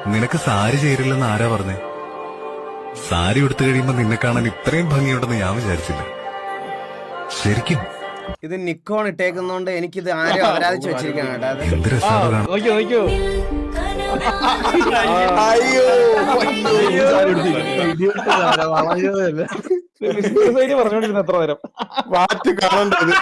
നിനക്ക് സാരി ചേരില്ലെന്ന് ആരാ പറഞ്ഞേ? സാരി ഉടുത്തു കഴിയുമ്പോ നിന്നെ കാണാൻ ഇത്രയും ഭംഗിയുണ്ടെന്ന് ഞാൻ വിചാരിച്ചില്ല. ശരിക്കും ഇത് നിക്കോൺ ഇട്ടേക്കുന്നോണ്ട് എനിക്കിത് ആരും അപരാധിച്ച് വെച്ചിരിക്കുകയാണ് കേട്ടോ അത്. എന്ത് രസമാണ് കാണാൻ. പറഞ്ഞോണ്ടിരുന്ന എത്ര നേരം വാറ്റ് കാണേണ്ടത്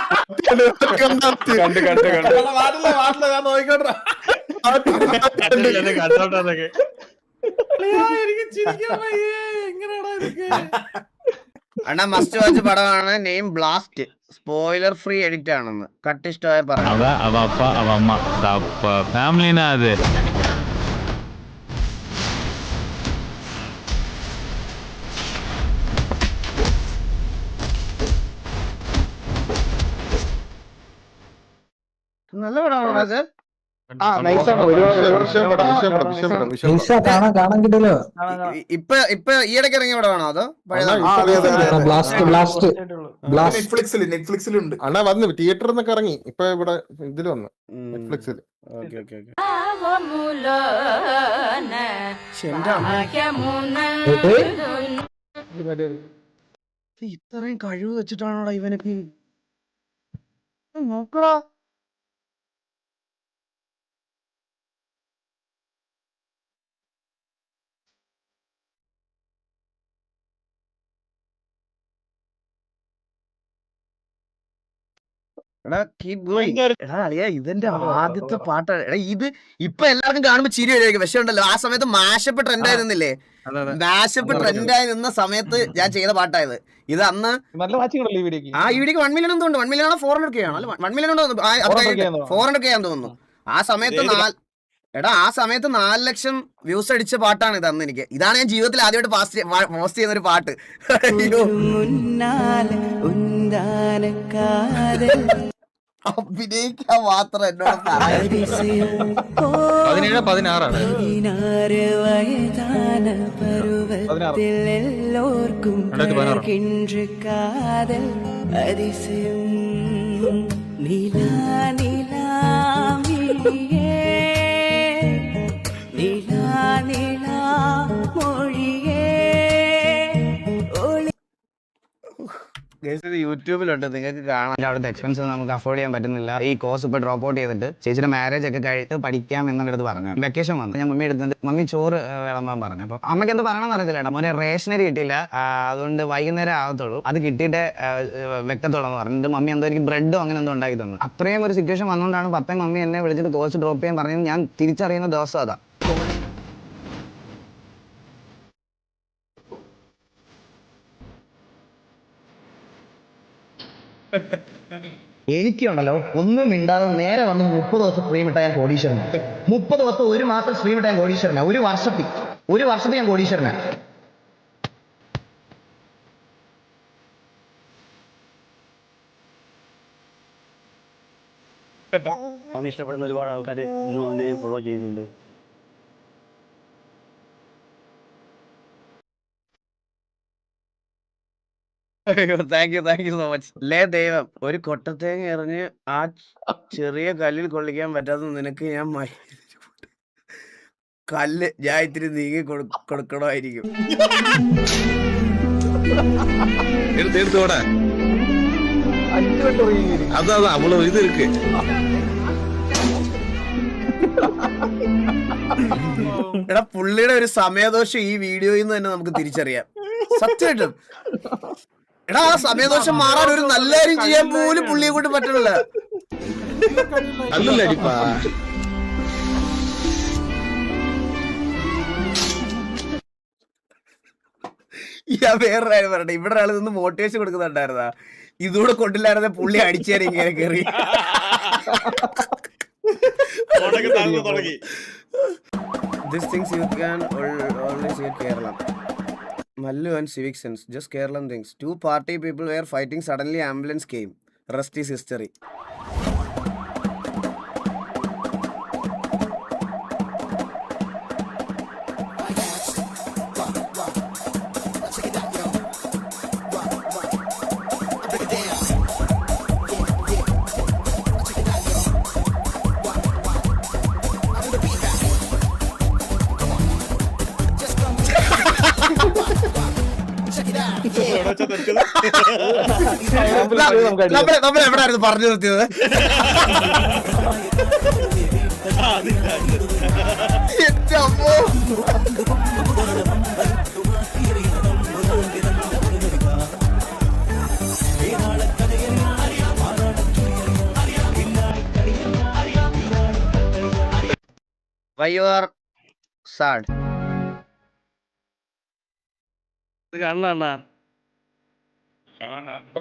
അണ്ണാ മസ്റ്റ് വാച്ച് പടമാണ്. Name blast. Spoiler free edit ആണെന്ന്. കട്ട് ഇഷ്ടമായ പറയാം. അവ അപ്പ അവ അമ്മ ഫാമിലിനാ അത്. നല്ല പടമാണോ അത്? ഇപ്പൊ ഈയിടയ്ക്ക് ഇറങ്ങിയ പടമാണോ അതോ നെറ്റ്ഫ്ലിക്സിലുണ്ട് അണ്ണാ. വന്ന് തിയേറ്ററിൽ നിന്നൊക്കെ ഇറങ്ങി. ഇപ്പൊ ഇവിടെ ഇതിൽ വന്നു നെറ്റ്ഫ്ലിക്സിൽ. ഇത്രയും കഴിവ് വെച്ചിട്ടാണോ ഇവനൊക്കെ നോക്കടാ. ഇതെന്റെ ആദ്യത്തെ പാട്ടാണ്. എടാ ഇത് ഇപ്പൊ എല്ലാവർക്കും കാണുമ്പോ ചിരി വരുമായിരിക്കും. പക്ഷെ ഉണ്ടല്ലോ ആ സമയത്ത് മാഷപ്പ് ട്രെൻഡായി നിന്നില്ലേ? മാഷപ്പ് ട്രെൻഡായി നിന്ന സമയത്ത് ഞാൻ ചെയ്ത പാട്ടായത്. ഇത് അന്ന് ആ ഈ വീഡിയോക്ക് 1 മില്യൺ എന്തുകൊണ്ട് 1 മില്യൺ ആണോ 400K ആണോ? 1 മില്യൺ ഉണ്ടോ? 400K ആണെന്ന് തോന്നുന്നു. ആ സമയത്ത് ആ സമയത്ത് 4 ലക്ഷം വ്യൂസ് അടിച്ച പാട്ടാണ് ഇത് അന്ന് എനിക്ക്. ഇതാണ് ഞാൻ ജീവിതത്തിൽ ആദ്യമായിട്ട് പോസ്റ്റ് ചെയ്യുന്ന ഒരു പാട്ട്. അഭിനയിക്കാൻ മാത്രം എന്നോട് യൂട്യൂബിലുണ്ട്, നിങ്ങൾക്ക് കാണാം. അവിടുത്തെ എക്സ്പെൻസ് നമുക്ക് അഫോർഡ് ചെയ്യാൻ പറ്റുന്നില്ല. ഈ കോഴ്സ് ഇപ്പൊ ഡ്രോപ്പ് ഔട്ട് ചെയ്തിട്ട് ചേച്ചിയുടെ മാരേജ് ഒക്കെ കഴിഞ്ഞിട്ട് പഠിക്കാം എന്നുള്ളത് പറഞ്ഞു. വെക്കേഷൻ വന്നു. ഞാൻ മമ്മി എടുത്തിട്ട് മമ്മി ചോറ് വിളമ്പാൻ പറഞ്ഞു. അപ്പൊ അമ്മയ്ക്ക് എന്ത് പറയണമെന്ന് അറിയത്തില്ല. മോനെ റേഷനറി കിട്ടിയില്ല, അതുകൊണ്ട് വൈകുന്നേരം ആകത്തുള്ളൂ, അത് കിട്ടിയിട്ട് വെക്കത്തുള്ളൂ എന്ന് പറഞ്ഞിട്ട് മമ്മി എന്തോ എനിക്ക് ബ്രെഡോ അങ്ങനെ എന്തോ ഉണ്ടാക്കി തന്നു. അത്രയും ഒരു സിറ്റുവേഷൻ വന്നുകൊണ്ടാണ് പപ്പയും മമ്മി എന്നെ വിളിച്ചിട്ട് കോഴ്സ് ഡ്രോപ്പ് ചെയ്യാൻ പറഞ്ഞത്. ഞാൻ തിരിച്ചറിയുന്ന ദിവസം അതാ. എനിക്കുണ്ടല്ലോ ഒന്നും മിണ്ടാതെ നേരെ വന്ന് 30 ദിവസം സ്ട്രീം ഇട്ടാൽ ഞാൻ കോടീശ്വരനാ. 30 ദിവസം 1 മാസം സ്ട്രീം ഇട്ടാൽ ഞാൻ കോടീശ്വരനാ. ഒരു വർഷത്തിൽ ഞാൻ കോടീശ്വരനാ. ഇഷ്ടപ്പെടുന്ന ഒരുപാട് ആൾക്കാർ ഫോളോ ചെയ്യുന്നുണ്ട്. Thank you so much. ലേ ദൈവം, ഒരു കൊട്ടത്തേങ്ങ എറിഞ്ഞ് ആ ചെറിയ കല്ലിൽ കൊള്ളിക്കാൻ പറ്റാത്ത നിനക്ക് ഞാൻ കല്ല് ഞാൻ ഇത്തിരി നീങ്ങി കൊടുക്കണമായിരിക്കും. അവള് ഇത് എടാ പുള്ളിയുടെ ഒരു സമയദോഷം ഈ വീഡിയോയിൽ നിന്ന് തന്നെ നമുക്ക് തിരിച്ചറിയാം. സത്യമായിട്ടും എടാ ആ സമയദോഷം മാറാൻ ഒരു നല്ല കാര്യം ചെയ്യാൻ പോലും പുള്ളിയെ കൊണ്ട് പറ്റില്ല. ഞാൻ വേറൊരു കാര്യം പറയട്ടെ. ഇവിടെ ഒരാൾ നിന്ന് മോട്ടിവേഷൻ കൊടുക്കുന്നുണ്ടായിരുന്നാ. ഇതുകൂടെ കൊണ്ടില്ലായിരുന്നെ പുള്ളി അടിച്ചേരെ ഇങ്ങനെ കയറി. These things you can only see in Kerala. Mallu and civic sense, just Kerala things. 2 party people were fighting, suddenly ambulance came. Rest is history. നമ്മൾ എവിടെയായിരുന്നു പറഞ്ഞു നിർത്തിയത്? എന്റെ അമ്മോ. Why you are sad? ഇത് കാണണ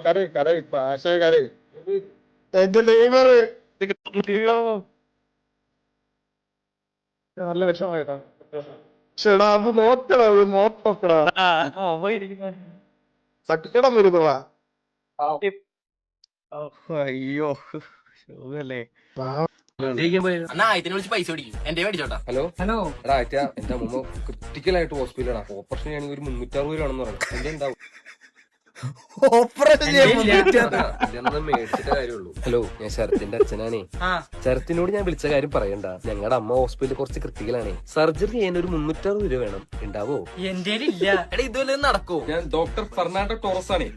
കരയ് കരയ് ആശയ കരയ്. എന്റെ നെയ്മർ നല്ല വിഷമായിട്ടാ. ചേടാ അത് നോക്കടാ, അത് നോക്കടാ, സക്കടം വരുന്നതാ. അയ്യോ ശോകല്ലേ. ഹലോ എടാ ആറ്റാ എന്റെ അമ്മ ക്രിട്ടിക്കലായിട്ട് ഹോസ്പിറ്റലാണ്. ഓപ്പറേഷൻ ചെയ്യണമെങ്കിൽ ഒരു 360 രൂപയാണെന്ന് പറഞ്ഞു. എന്റെ എന്താവും മേടിച്ചിട്ട കാര്യമുള്ളൂ. ഹലോ ഞാൻ ശരത്തിന്റെ അച്ഛനാണേ. ശരത്തിനോട് ഞാൻ വിളിച്ച കാര്യം പറയണ്ട. ഞങ്ങളുടെ അമ്മ ഹോസ്പിറ്റലിൽ കുറച്ച് ക്രിട്ടിക്കലാണേ. സർജറി ചെയ്യാൻ ഒരു 360 രൂപ വേണം. ഉണ്ടാവോ? എന്റെ ഇല്ല. എടാ ഇതുവരെ നടക്കോ? ഞാൻ ഡോക്ടർ ഫെർണാണ്ടോ ടോറസ് ആണേ.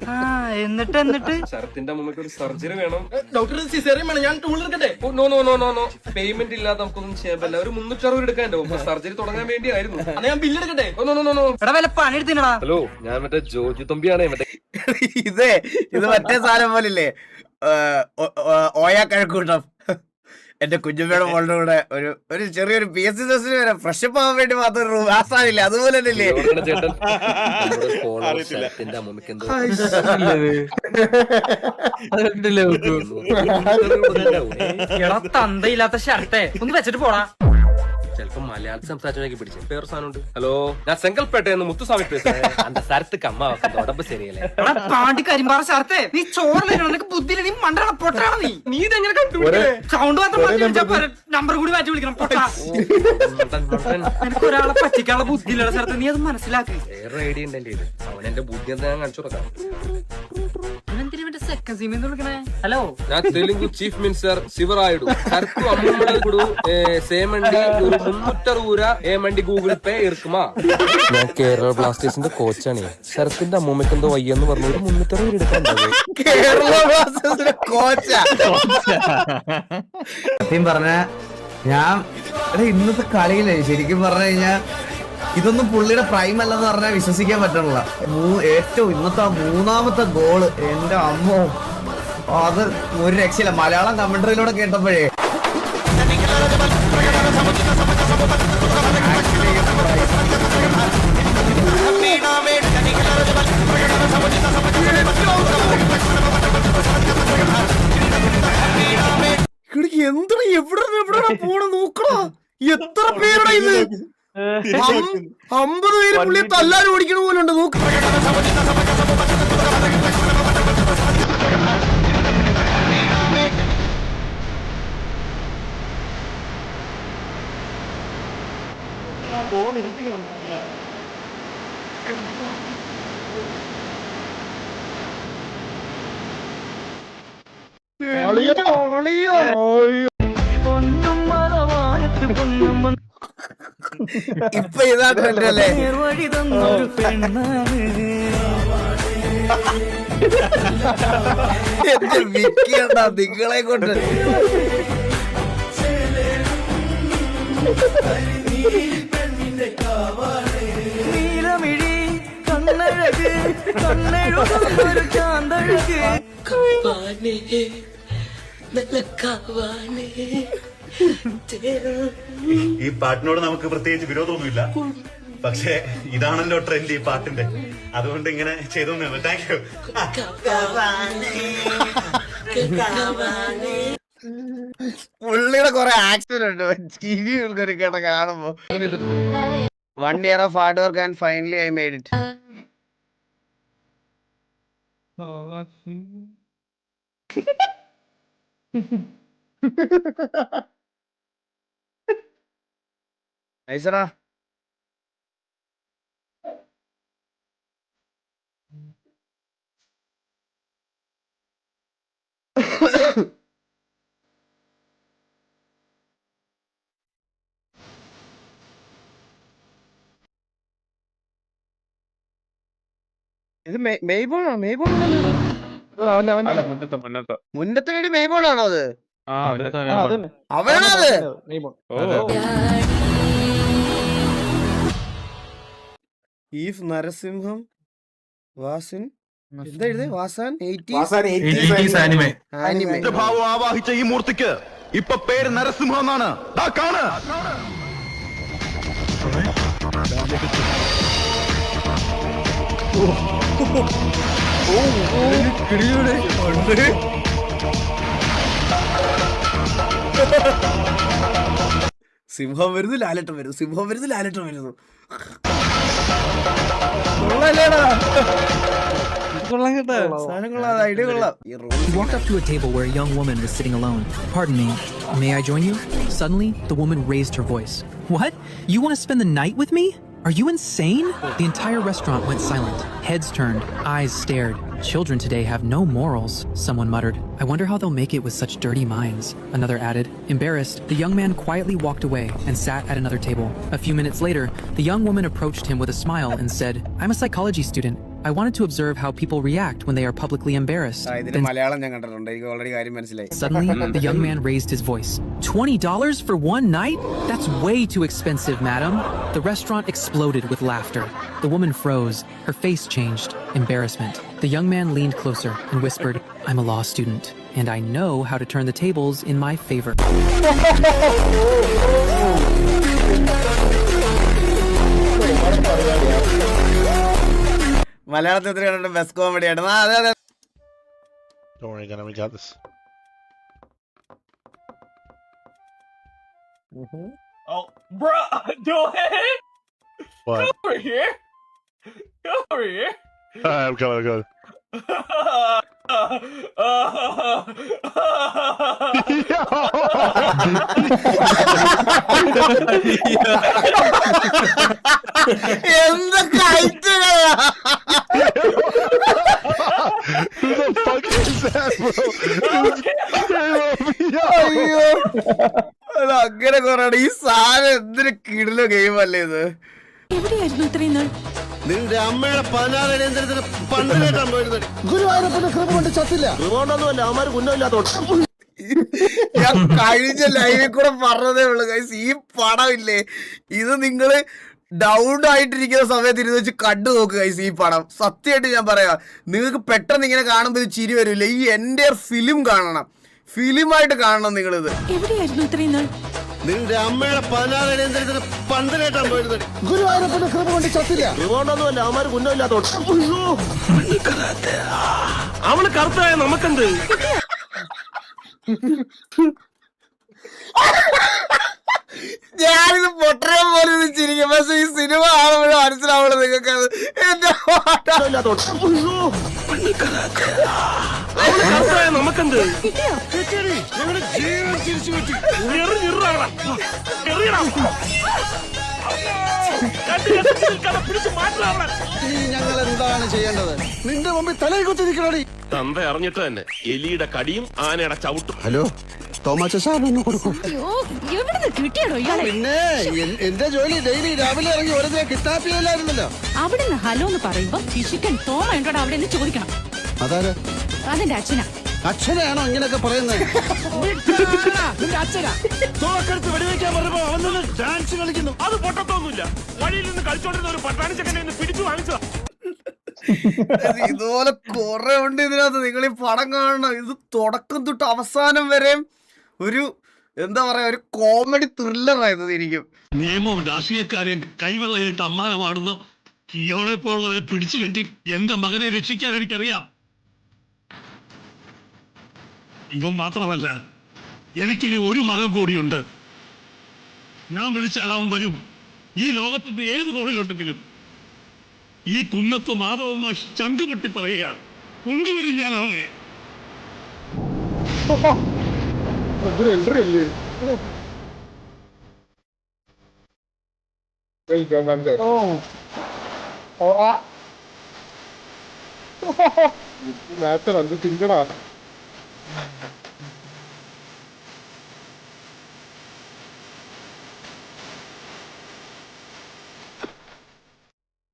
എന്നിട്ട് ശരത്തിന്റെ അമ്മക്ക് ഒരു സർജറി വേണം. ഡോക്ടർ സിസേറിയൻ വേണം. ഞാൻ ടൂൾ എടുക്കട്ടെ? No no no no no payment ഇല്ലാതെ നമുക്കൊന്നും ചെയ്യാൻ പറ്റില്ല. ഒരു 360 എടുക്കാണ്ടോ? സർജറി തുടങ്ങാൻ വേണ്ടിയായിരുന്നു. ഞാൻ ബില്ല് എടുക്കട്ടെ? നോ. എടാ വല്ല പണി എടുത്തിനടാ. ഹലോ ഞാൻ മറ്റേ ജോജി തമ്പിയാണേ. മറ്റേ ഇത് മറ്റേ സാധനം പോലില്ലേ, ഓയ കഴക്കൂട്ടം. എന്റെ കുഞ്ഞുമ്മയുടെ മോളുടെ കൂടെ ഒരു ചെറിയൊരു PSC ടെസ്റ്റിന് വരെ ഫ്രഷപ്പ് ആവാൻ വേണ്ടി മാത്രം റൂം ആസാനില്ല. അതുപോലെ തന്നെ ചേട്ടൻ ശരത്തിന്റെ അമ്മക്ക് എന്തോ എടാ തന്തയില്ലാത്ത ഷർട്ടേ ഒന്ന് വെച്ചിട്ട് പോടാ. ചിലപ്പോ മലയാളത്തിൽ സംസാരിച്ചു പിടിച്ചു പേര് സാധനമുണ്ട്. ഹലോ ഞാൻ സെങ്കൽപേട്ടയെന്ന് മുത്തുസ്വാമി പേசுறேன். அந்த சரத்துக்கு அம்மா உடம்பு சரியில்லை. എടാ പാണ്ടി കരിമ്പാറ ഷർട്ടേ, നീ ചോറില്ല, നിനക്ക് ബുദ്ധിയില്ല, നീ മണ്ടണ പൊട്ടാണ്. നീ ഇതെങ്ങനെ കണ്ടുപിടിച്ചേ? സൗണ്ട് മാത്രം മാറ്റി വിളിച്ചാ നമ്പർ കൂടി മാറ്റി വിളിക്കണം പൊട്ടാ. നിനക്ക് ഒരാളെ പറ്റിക്കാനുള്ള ബുദ്ധിയില്ല ഷർട്ട്, നീ അത് മനസ്സിലാക്കി. വേറെ ഐഡിയ ഉണ്ടല്ലേ ഇത്. അവൻ എന്റെ ബുദ്ധി എന്താ ഞാൻ കാണിച്ചു കൊടുക്കാം. സെക്കൻഡ് സീമിൽ വിളിക്കണേ. ഹലോ ഞാൻ തെലുങ്കു ചീഫ് മിനിസ്റ്റർ ശിവറായിഡു ശരത്തു അമ്മൂടെ സേമണ്ടി ഒരു 360 ഏമണ്ടി ഗൂഗിൾ പേ ഇറക്കുമാ. ഞാൻ കേരള ബ്ലാസ്റ്റേഴ്സിന്റെ കോച്ചാണ്. ശരത്തിന്റെ അമ്മൂമ്മക്ക് എന്തോ വയ്യെന്ന് പറഞ്ഞു ഒരു 360 എടുക്കാൻ. കേരള ബ്ലാസ്റ്റേഴ്സിന്റെ കോച്ചാ. സത്യം പറഞ്ഞ ഞാൻ ഇന്നത്തെ കളിയില്ലേ ശരിക്കും പറഞ്ഞു കഴിഞ്ഞാ ഇതൊന്നും പുള്ളിയുടെ പ്രൈം അല്ലെന്ന് പറഞ്ഞാൽ വിശ്വസിക്കാൻ പറ്റണില്ല. ഏറ്റവും ഇന്നത്തെ 3ാമത്തെ ഗോള് എന്റെ അമ്മോ, അത് ഒരു രക്ഷയില്ല. മലയാളം കമന്ററിയിലൂടെ കേട്ടപ്പോഴേ എന്താ എവിടെ പോണ നോക്കണോ, എത്ര പേരുടെ ഇത് 50 പേര് പുള്ളിയെ തല്ലാനും ഓടിക്കണ പോലുണ്ട്. നോക്ക് ഇപ്പൊ ഇതാ ട്രെൻഡല്ലേ. എന്റെ വിക്കിയണ്ട നിങ്ങളെ കൊണ്ട്. നീലമിഴി കണ്ണഴക് കണ്ണെഴുതൊരു ചാന്തഴക്. ഈ പാട്ടിനോട് നമുക്ക് പ്രത്യേകിച്ച് വിരോധമൊന്നുമില്ല. പക്ഷെ ഇതാണല്ലോ ട്രെൻഡ് ഈ പാട്ടിന്റെ, അതുകൊണ്ട് ഇങ്ങനെ ചെയ്തു. Thank you. പുള്ളിയുടെ കൊറേ ആക്ഷൻ ഉണ്ട് TV കേട്ട കാണുമ്പോ. 1 year of hard work and finally I made it. നൈസറാ. ഇത് മെയ്ബോണോ? മെയ്ബോൺ മുന്നത്തെ വീട് മെയ്ബോണാണോ അത്? അവനാണോ അത്? ഈഫ് നരസിംഹം വാസൻ എന്താ എഴുതി? വാസാൻ ആനിമേ. ഭാവം ആവാഹിച്ച ഈ മൂർത്തിക്ക് ഇപ്പൊ പേര് നരസിംഹം എന്നാണ്. കാണ് സിംഹം വരുന്നു, ലാലട്ടം വരുന്നു, സിംഹം വരുന്നു, ലാലട്ടം വരുന്നു. He walked up to a table where a young woman was sitting alone. "Pardon me, may I join you?" Suddenly, the woman raised her voice. "What? You want to spend the night with me? Are you insane?" The entire restaurant went silent. Heads turned, eyes stared. "Children today have no morals," someone muttered. "I wonder how they'll make it with such dirty minds," another added. Embarrassed, the young man quietly walked away and sat at another table. A few minutes later, the young woman approached him with a smile and said, "I'm a psychology student. I wanted to observe how people react when they are publicly embarrassed." Suddenly, the young man raised his voice. $20 for one night? That's way too expensive, madam. The restaurant exploded with laughter. The woman froze. Her face changed. Embarrassment. The young man leaned closer and whispered, "I'm a law student, and I know how to turn the tables in my favor." മലയാളത്തിൽ കണ്ടിട്ട് best comedy ആണ്. അതെ അതെ. Oh, bro, go ahead. What? Come over here. Come over here. I'm coming. എന്തൊക്കെ ഐറ്റങ്ങളാ! അയ്യോ, അത് അങ്ങനെ കൊറേ. ഈ സാധനം എന്തൊരു കിടിലോ ഗെയിം അല്ലേ ഇത്? എവിടെയായിരുന്നു ഇത്രയും നാൾ? നിന്റെ അമ്മയുടെ 16 അടിയന്തരത്തിന് പണ്ട് കേട്ടാൻ പോയിരുന്നത്. ഗുരുവായൂരപ്പന്റെ കൃപ കൊണ്ട് ചത്തില്ല. കൃപകൊണ്ടൊന്നുമല്ല, അവന്മാര് കുന്നമില്ലാത്തോട്ട്. ഞാൻ കഴിഞ്ഞ ലൈവിൽ കൂടെ പറഞ്ഞതേ ഉള്ളു ഗൈസ്, ഈ പടം ഇല്ലേ, ഇത് നിങ്ങള് ഡൗൺ ആയിട്ടിരിക്കുന്ന സമയത്ത് ഇരുന്ന് വെച്ച് കണ്ടു നോക്കുക ഗൈസ്. ഈ പടം സത്യമായിട്ട് ഞാൻ പറയാം, നിങ്ങൾക്ക് പെട്ടെന്ന് ഇങ്ങനെ കാണുമ്പോൾ ഇത് ചിരി വരില്ല. ഈ എൻ്റെ ഫിലിം കാണണം, ഫിലിമായിട്ട് കാണണം നിങ്ങളിത്. എവിടെയായിരുന്നു ഇത്രയും നാൾ? നിന്റെ അമ്മയുടെ 16 അടിയന്തരത്തിന് പണ്ട് കേട്ടാൻ പോയിരുന്നത്. ഗുരുവായൂരപ്പന്റെ കൃപ കൊണ്ട് ചത്തില്ല. കൃപകൊണ്ടൊന്നുമല്ല, അവന്മാര് കുന്നമില്ലാത്തോട്ട്. അവള് കറുത്തായ നമുക്കെന്ത്? ഞാനിത് പൊട്ടനെ പോലെ ചിരിക്കും, പക്ഷെ ഈ സിനിമ ആവുമ്പോഴും മനസ്സിലാവുള്ളൂ നിങ്ങൾക്ക്. അത് എന്റെ നമുക്കെന്ത്? ഞങ്ങൾ എന്താണ് ചെയ്യേണ്ടത്? നിന്റെ മുമ്പിൽ തലയിൽ കുത്തിരിക്കണി. തന്ത അറിഞ്ഞിട്ട് തന്നെ എലിയുടെ കടിയും ആനയുടെ ചവിട്ടും. ഹലോ, തോമാച്ച സാറിനൊന്ന് കൊടുക്കും. പിന്നെ എന്റെ ജോലി ഡെയിലി രാവിലെ ഇറങ്ങി ഓരോ കിഡ്നാപ്പ് ചെയ്യലായിരുന്നല്ലോ. അവിടുന്ന് ഹലോ എന്ന് പറയുമ്പോ ഫിഷിക്കൻ തോമ ഉണ്ടോ അവിടെ നിന്ന് ചോദിക്കണം. അതാരാ? അതെന്റെ അച്ഛനാ. അച്ഛനെയാണോ ഇങ്ങനെയൊക്കെ പറയുന്നത്? അച്ഛനാ. തോക്കെടുത്ത് വെടിവെക്കാൻ പറഞ്ഞപ്പോ അവൻ ഡാൻസ് കളിക്കുന്നു. അത് പൊട്ടത്തൊന്നുമില്ല. വഴിയിൽ നിന്ന് കളിച്ചോണ്ടിരുന്ന ഒരു പട്ടാണി ചെക്കനെ പിടിച്ചു വാങ്ങിച്ചതാ. ഇതുപോലെ കുറെ ഉണ്ട് ഇതിനകത്ത്. നിങ്ങൾ ഈ പടം കാണണം. ഇത് തുടക്കം തൊട്ട് അവസാനം വരെ ഒരു എന്താ പറയാ, ഒരു കോമഡി ത്രില്ലറായത് ഇരിക്കും. നിയമവും രാഷ്ട്രീയക്കാരെയും കൈവെള്ളയിട്ട് അമ്മാനമാണെന്ന് ഇയാളെ പോലുള്ളവരെ പിടിച്ചു കെട്ടി എന്റെ മകനെ രക്ഷിക്കാൻ എനിക്കറിയാം. ഇവൻ മാത്രമല്ല, എനിക്കിനി ഒരു മകൻ കൂടിയുണ്ട്. ഞാൻ വിളിച്ചാൽ അവൻ വരും. ഈ ലോകത്തിന്റെ ഏത് കോണിലുണ്ടെങ്കിലും ഈ കുന്നത്ത് മാധവ ചങ്കുപൊട്ടി പറയുകയാണ്, കൊണ്ടുവരും ഞാൻ അവനെ. നേരത്തെ തിങ്കടാ